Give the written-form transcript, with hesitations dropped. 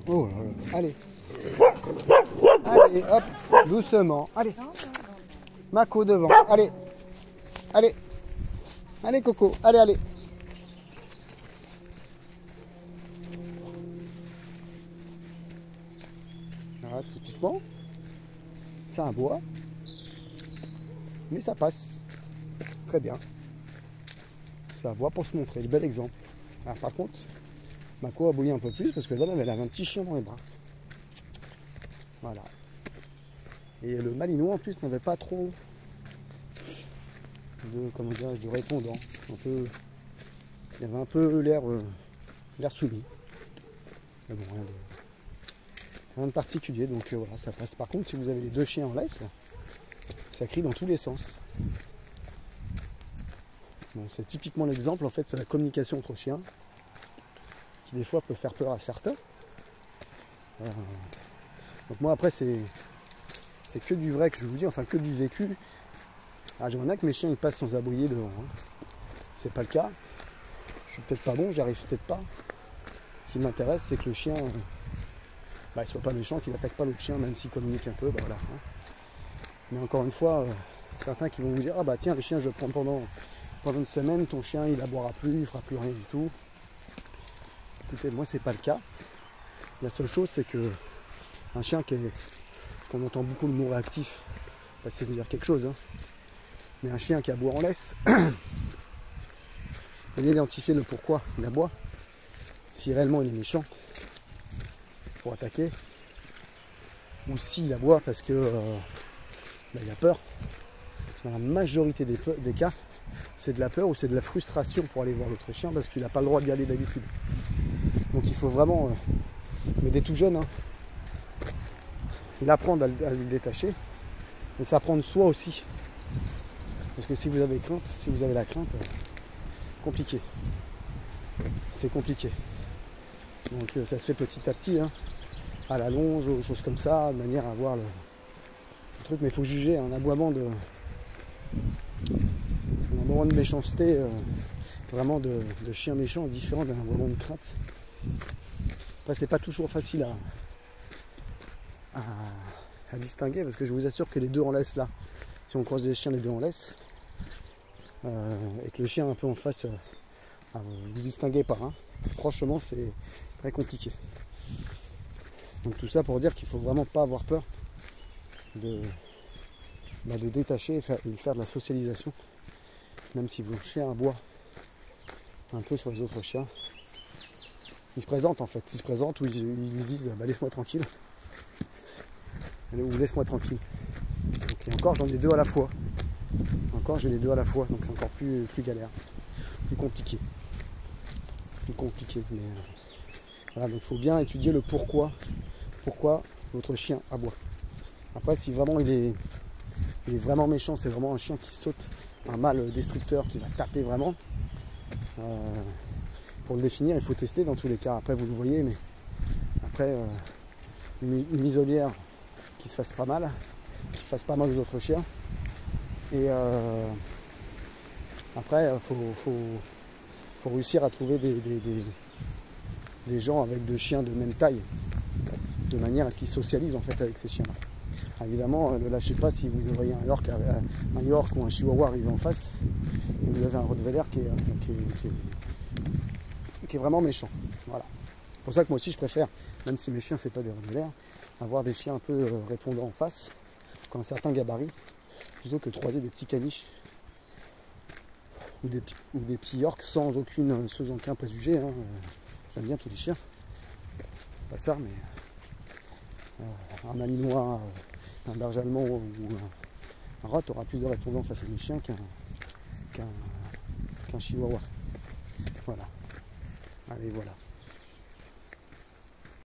Oh là là. Allez. Allez, hop, doucement. Allez. Mako devant. Allez. Allez. Allez, Coco. Allez, allez. Voilà, typiquement, c'est un bois, mais ça passe très bien. C'est un bois pour se montrer, le bel exemple. Alors, par contre, Mako a bouillé un peu plus parce que là, elle avait un petit chien dans les bras. Voilà. Et le malinois en plus n'avait pas trop de, comment dire, de répondant. Un peu, il avait un peu l'air soumis. Mais bon, rien de particulier, donc voilà, ça passe. Par contre, si vous avez les deux chiens en laisse, là, ça crie dans tous les sens. Bon, c'est typiquement l'exemple, en fait, c'est la communication entre chiens, qui des fois peut faire peur à certains. Donc moi, après, c'est que du vrai que je vous dis, enfin que du vécu. Ah, j'aimerais que mes chiens ils passent sans aboyer devant. Hein. C'est pas le cas. Je suis peut-être pas bon, j'arrive peut-être pas. Ce qui m'intéresse, c'est que le chien, il soit pas méchant, qu'il attaque pas l'autre chien, même s'il communique un peu, voilà. Hein. Mais encore une fois, certains qui vont vous dire, ah bah tiens, le chien je le prends pendant une semaine, ton chien il aboiera plus, il fera plus rien du tout. Écoutez, moi c'est pas le cas. La seule chose c'est que un chien qu'on entend beaucoup le mot réactif, ça veut dire quelque chose, hein. Mais un chien qui aboie en laisse, il faut identifier le pourquoi il aboie. Si réellement il est méchant pour attaquer, ou s'il aboie parce que il a peur. Dans la majorité des cas, c'est de la peur ou c'est de la frustration pour aller voir l'autre chien parce qu'il n'a pas le droit d'y aller d'habitude. Donc il faut vraiment, mais dès tout jeune, hein, l'apprendre à le détacher, mais s'apprendre soi aussi. Parce que si vous avez la crainte, compliqué. C'est compliqué. Donc ça se fait petit à petit, hein, à la longe, aux choses comme ça, de manière à avoir le truc. Mais il faut juger un aboiement de méchanceté, vraiment de chien méchant, différent d'un aboiement de crainte. Après, c'est pas toujours facile à distinguer, parce que je vous assure que les deux en laisse là, si on croise des chiens les deux en laisse, et que le chien un peu en face, vous distinguez pas, hein. Franchement c'est très compliqué. Donc tout ça pour dire qu'il faut vraiment pas avoir peur de détacher et de faire de la socialisation, même si vos chiens aboient un peu sur les autres chiens. Ils se présentent en fait, ou ils lui disent bah, laisse-moi tranquille, ou laisse-moi tranquille. Donc, et encore j'en ai deux à la fois. Encore j'ai les deux à la fois, donc c'est encore plus galère, plus compliqué. Mais voilà, donc il faut bien étudier le pourquoi votre chien aboie. Après si vraiment il est vraiment méchant, c'est vraiment un chien qui saute, un mâle destructeur qui va taper vraiment. Pour le définir, il faut tester dans tous les cas. Après vous le voyez, mais après une muselière qui se fasse pas mal, qui fasse pas mal aux autres chiens. Et après, faut réussir à trouver des gens avec deux chiens de même taille, de manière à ce qu'ils socialisent en fait avec ces chiens-là. Évidemment, ne lâchez pas si vous voyez un York ou un Chihuahua arriver en face, et vous avez un Rottweiler qui est vraiment méchant. Voilà. C'est pour ça que moi aussi je préfère, même si mes chiens c'est pas des Rottweilers, avoir des chiens un peu répondants en face, qui ont un certain gabarit, plutôt que de croiser des petits caniches ou des petits Yorks sans aucun préjugé. Hein. J'aime bien tous les chiens. Pas ça, mais un malinois, un berger allemand ou un rat aura plus de répondants face à mes chiens qu'un chihuahua. Voilà. Allez, voilà.